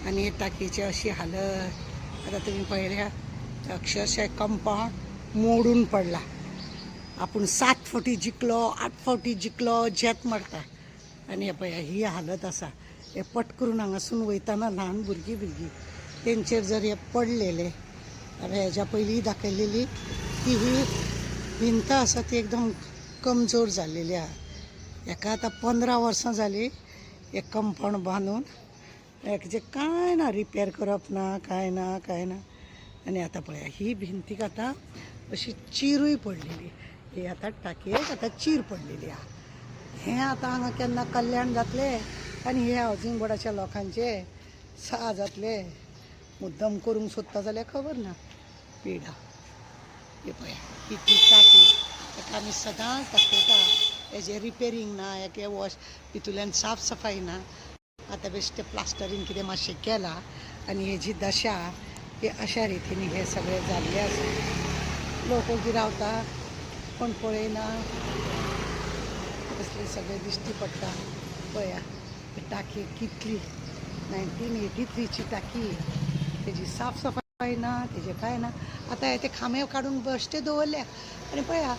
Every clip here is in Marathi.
आणि हे टाकीची अशी हालत आता तुम्ही पहिल्या अक्षरशः कंपाऊंड मोडून पडला. आपण 7 फावटी जिंकलो 8 फावटी जिंकलो जेत मारता आणि पळय ही हालत आसा. हे पट करून हांगासून वयताना ल्हान भुरगीं तेंचेर जर हे पडलेले. हांवें हेज्या पयलीं दाखयलेली की ही भिंत आसा ती एकदम कमजोर जाल्लेली आहा. हेका आतां 15 वर्सां जाली हे कंपाऊंड बांदून. हेजे कांय ना, रिपेर करप ना, कांय ना. आनी आतां पळया ही भिंतीक आतां अशी चिरूय पडलेली. ही आतां टाकयेक आतां चीर पडलेली आहा. हें आतां हांगा केन्ना कल्याण जातलें आनी हे हावजींग बोर्डाच्या लोकांचे सा जातले. मुद्दम करूंक सोदता जाल्यार खबर ना पिडा. हे पळया ही ती टाकी ताका आमी सदांच दाखयता. हेजें रिपेरींग ना, हेके वॉश हितूंतल्यान साफ सफाई ना. आतां बेश्टें प्लास्टरींग कितें मातशें केलां आनी हेजी दशा ही अशा रितीन हे सगळें जाल्लें आसा. लोक गिरावता कोण पळयना, कसलें सगळें दिश्टी पडटा. पळया टाकी कितली 1983ची टाकी, तेजी साफ सफाई ना, तेजें कांय ना. आतां हे ते खांबे काडून बेश्टे दवरल्या आनी पळया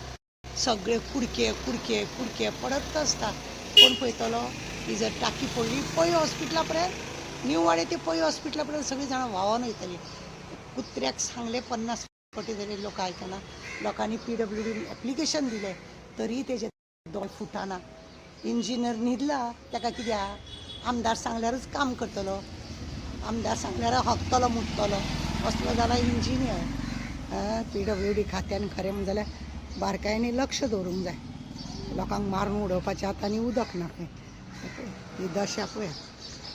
सगळे कुडके पडत आसता. कोण पळयतलो? ही जर टाकी पडली पै हॉस्पिटला पर्यंत, न्यू वाडे ते पै हॉस्पिटला पर्यंत सगळीं जाणां व्हांवोन वयतलीं. कुत्र्याक सांगलें 50 फावटी तरी लोक आयकना. लोकांनी PWD एप्लिकेशन दिलें तरी तेजे दोळ फुटाना. इंजिनियर न्हिदला ताका कित्याक? आमदार सांगल्यारूच काम करतलो, आमदार सांगल्यार हकतलो मुततलो असलो जाला इंजिनियर. PWD खात्यान खरें म्हणलें जाल्यार बारकायेनी लक्ष दवरूंक जाय. लोकांक मारून उडोवपाच्या हातांनी उदक ना खंय. ही दशा पळय.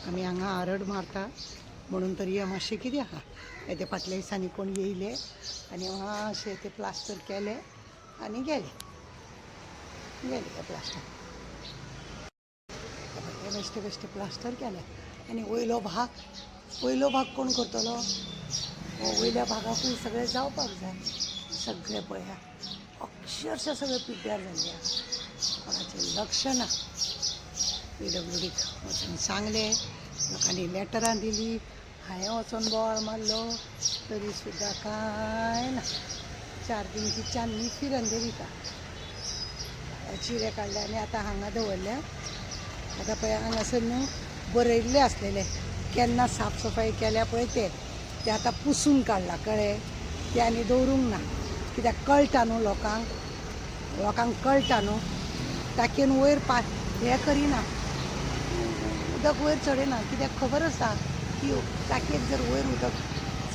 आमी हांगा आरड मारता म्हणून तरी हे मातशें कितें आहा. ते फाटल्या दिसांनी कोण येयले आनी मातशें ते प्लास्टर केले आनी गेले ते प्लास्टर. बेश्टे प्लास्टर केले आनी वयलो भाग कोण करतलो? वयल्या भागाकूय सगळें जावपाक जाय. सगळें पळया अक्षरशः सगळें पिड्ड्यार जाल्लें आहा. कोणाचें लक्ष ना. PWDक वचून सांगलें, लोकांनी लेटरां दिलीं, हांवें वचून बोवाळ मारलो तरी सुद्दां कांय ना. 4 दिन की चान्नी फिरन देली का. चिरे काडले आनी आतां हांगा दवरल्या. आतां पळय हांगासर न्हू बरयल्लें आसलेलें केन्ना साफ सफाई केल्या पळय ते आतां पुसून काडला कळ्ळें. ते आनी दवरूंक ना कित्याक कळटा न्हू लोकांक कळटा न्हू. टाकयेन वयर हें करिना, उदक वयर चडयना कित्याक खबर आसा की टाकयेक जर वयर उदक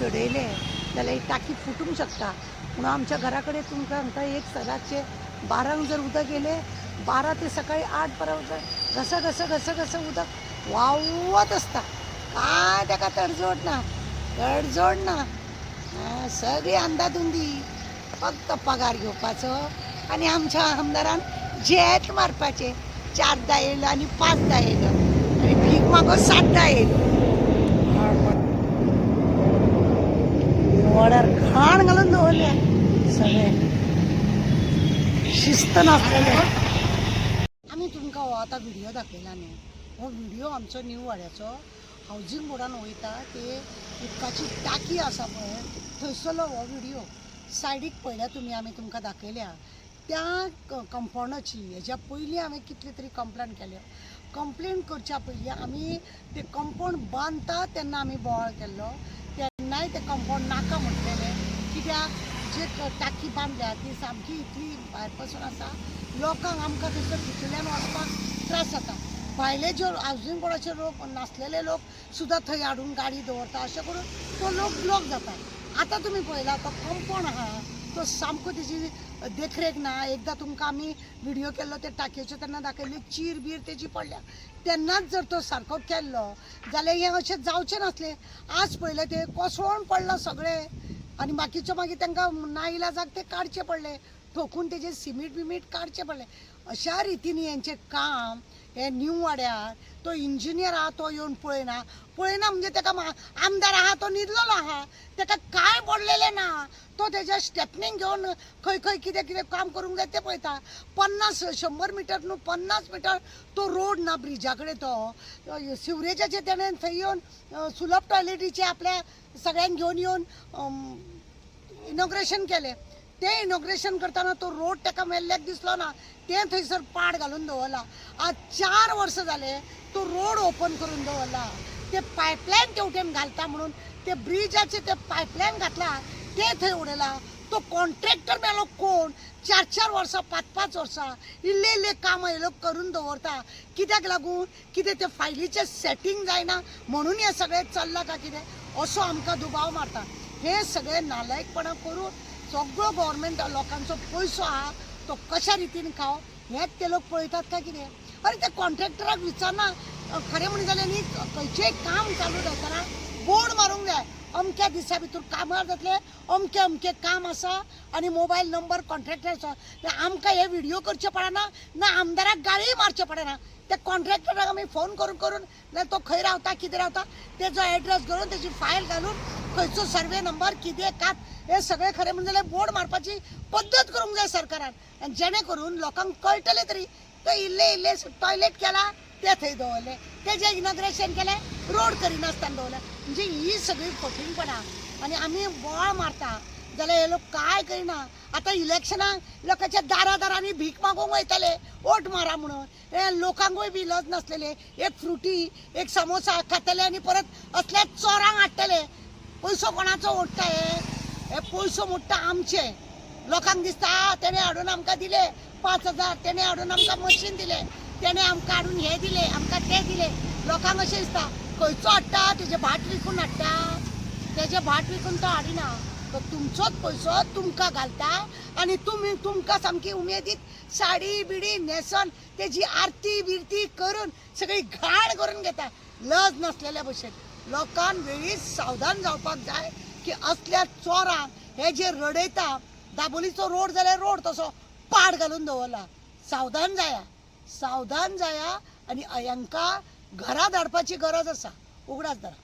चडयलें जाल्यार ही टाकी फुटूंक शकता. म्हणून आमच्या घरा कडेन तुमकां सांगता एक रातचे 12 जर उदक येयलें 12 ते सकाळी 8 पर्यंत घस उदक व्हांवत आसता. काय ताका तडजोड ना. सगळी अंदाधुंदी. फक्त पगार घेवपाचो आनी आमच्या आमदारान जेत मारपाचे. 4दा येयलो आनी 5दा येयलो आनी भीक मागो 7दा येयलो. वड्यार घाण घालून दवरल्या सगळें शिस्त नासलेले. आमी तुमकां हो आतां व्हिडियो दाखयला न्हू. हो व्हिडियो आमचो न्यू वाड्याचो हावजींग बोर्डान वयता ते उदकाची टाकी आसा पळय थंयसरलो हो व्हिडियो. सायडीक पळयल्या तुमी आमी तुमकां दाखयल्या त्या कंपाऊंडाची. हेज्या पयलीं हांवें कितले तरी कंप्लेन करच्या पयलीं आमी ते कंपाऊंड बांदता तेन्ना आमी बोवाळ केल्लो. तेन्नाय ते कंपाऊंड नाका म्हटलेलें कित्याक जे टाकी बांदल्या ती सामकी इतली भायर पासून आसा. लोकांक आमकां थंयसर भितरल्यान वचपाक त्रास जाता. भायले जे हावजींग बोर्डाचे लोक नासलेले लोक सुद्दां थंय हाडून गाडी दवरता. अशें करून तो लोक ब्लॉक जाता. आतां तुमी पळयला तो कंपाऊंड आहा तो सामको तेजी देखरेख ना. एकदां तुमकां आमी व्हिडियो केल्लो ते टाकयेचो तेन्ना दाखयल्ली चीर बीर तेजी पडल्या. तेन्नाच जर तो सारको केल्लो जाल्यार हें अशें जावचें नासलें. आज पळयलें ते कोसळून पडलां सगळें आनी बाकीचो मागीर तांकां नाइलाजाक ते काडचे पडले. ठोकून तेजे सिमीट बिमीट काडचे पडले. अशा रितीन हेंचें काम हे न्यू वाड्यार तो इंजिनियर आहा तो येवन पळयना म्हणजे ताका आमदार आहा तो न्हिदलेलो आहा, ताका काय पडलेलें ना, तो तेज्या स्टेपनींग घेवन खंय खंय कितें कितें काम करूंक जाय तें पळयता. 100 मिटर न्हू 50 मिटर तो रोड ना ब्रिजा कडेन, तो सिवरेजाचे तेणें थंय येवन सुलभ टॉयलेटीचे आपल्या सगळ्यांक घेवन येवन इनॉग्रेशन केलें. ते इनॉग्रेशन करताना तो रोड ताका मेल्ल्याक दिसलो ना, ते थंयसर पाड घालून दवरला. आज 4 वर्स जाले तो रोड ओपन करून दवरला. ते पायपलायन तेवटेन घालता म्हणून ते ब्रिजाचे ते पायपलायन घातला ते थंय उडयला. तो कॉन्ट्रॅक्टर मेलो कोण? 4 वर्सां 5 वर्सां इल्ले काम हे लोक करून दवरता. कित्याक लागून? कितें ते फायलीचें सेटींग जायना म्हणून हे सगळें चल्लां काय कितें असो आमकां दुबाव मारता. हे सगळे नालायकपणां करून सगळो गव्हर्मेंट लोकांचो पयसो आहा तो कशा रितीन खाव हेच ते लोक पळयतात काय कितें? अरे ते कॉन्ट्रॅक्टराक विचारना. खरें म्हणून जाल्यार न्ही खंयचेंय काम चालू जाताना बोर्ड मारूंक जाय, अमक्या दिसा भितर कामार जातले, अमकें काम आसा आनी मोबायल नंबर कॉन्ट्रॅक्टराचो. आमकां हे व्हिडियो करचे पडना ना आमदाराक गाळी मारचे पडना. त्या कॉन्ट्रॅक्टराक आमी फोन करून जाल्यार तो खंय रावता कितें रावता तेजो एड्रेस घालून तेजी फायल घालून खंयचो सर्वे नंबर कितें कात हे सगळें खरें म्हणजे जाल्यार बोर्ड मारपाची पद्दत करूंक जाय सरकारान. आनी जेणे करून लोकांक कळटलें तरी तो इल्ले टॉयलेट केला ते थंय दवरले, तेजें इनॉग्रेशन केलें रोड करिनासतना दवरलें. म्हणजे ही सगळी फटींगपणां आनी आमी बोवाळ मारता जाल्यार हे लोक काय करिना. आतां इलेक्शनाक लोकांच्या दारांनी भीक मागूंक वयतले वोट मारा म्हणून. हे लोकांकूय बी लज नासलेले, एक फ्रुटी एक समोसा खातले आनी परत असल्या चोरांक हाडटले. पयसो कोणाचो ओडटा हे पयसो मोडटा आमचे. लोकांक दिसता तेणे हाडून आमकां दिले 5,000, तेणे हाडून आमकां मशीन दिले, तेणे आमकां हाडून हे दिले आमकां ते दिले. लोकांक अशें दिसता खंयचो हाडटा तेजे भाट विकून हाडटा, तेजे भाट विकून तो हाडिना. तो तुमचोच पयसो तुमकां घालता आनी तुमकां सामकी उमेदीत साडी बिडी न्हेसोन तेजी आरती बिरती करून सगळी घाण करून घेता लज नासलेल्या भशेन. लोकांक वेळीच सावधान जावपाक जाय की असल्या चोरांक हे जे रडयता. दाबोलीचो रोड जाल्यार रोड तसो पाड घालून दवरला. सावधान जाया आनी हांकां घरा धाडपाची गरज आसा. उगडास दारा.